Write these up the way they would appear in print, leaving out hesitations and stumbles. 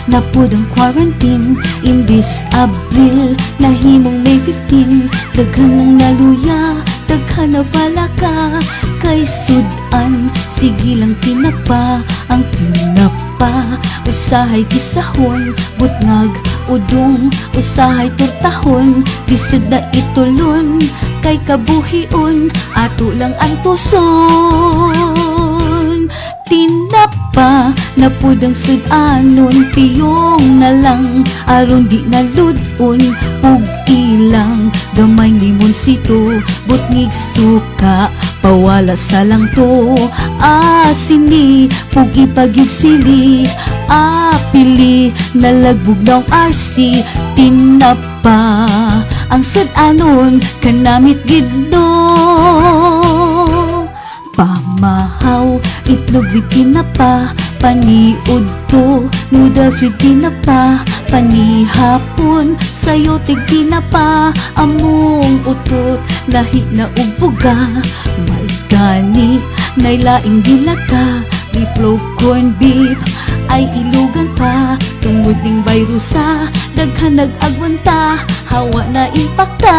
napod ang quarantine. Imbis Abril, nahimong May 15. Daghan ng naluya, daghan na balaka. Kay sudan, sige lang tinapa. Ang tinapa, usahay kisahon. Butngag, udong, usahay turtahon. Bisod na itulon, kay kabuhion. Ato lang ang tuson. Tinapa, napod ang sudanon. Piyong na lang, aron di naludon. Pug ilang, gamay limonsito. Butngig suka, pawala sa lang to. Asini, pug ipagyug sili. Apili, nalagbog ng RC. Tinapa, ang sudanon, kanamit gidno. Pamahaw, itlog with tinapa. Paniud to, noodles with tinapa. Panihapon, sayote tinapa. Among utot, lahi na ubuga. May gani, nailaing dilaka. Beef loaf, corn beef, ay ilugan pa. Tungod ning bayrusa, daghan nag-agwanta. Hawa na impakta.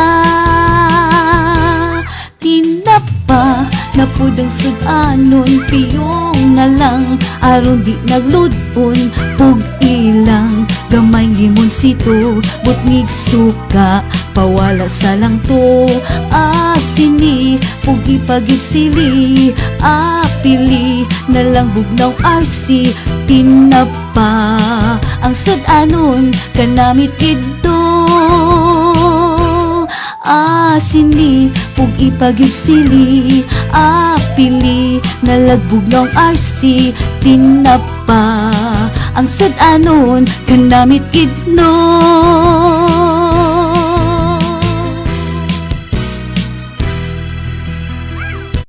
Tinapa, napod ang sudanon. Piyong na lang, aron di nagludon. Pug ilang, gamay limonsito. Butngig suka, pawala sa lang to. Asini, pug ipagyug sili. Apili, nalang bugnaw RC. Tinapa, ang sudanon, kanamit kidto. Asini, pug ipagyug sili. Apili, nalagbog ng RC. Tinapa, ang sudanon, kanamit kidno.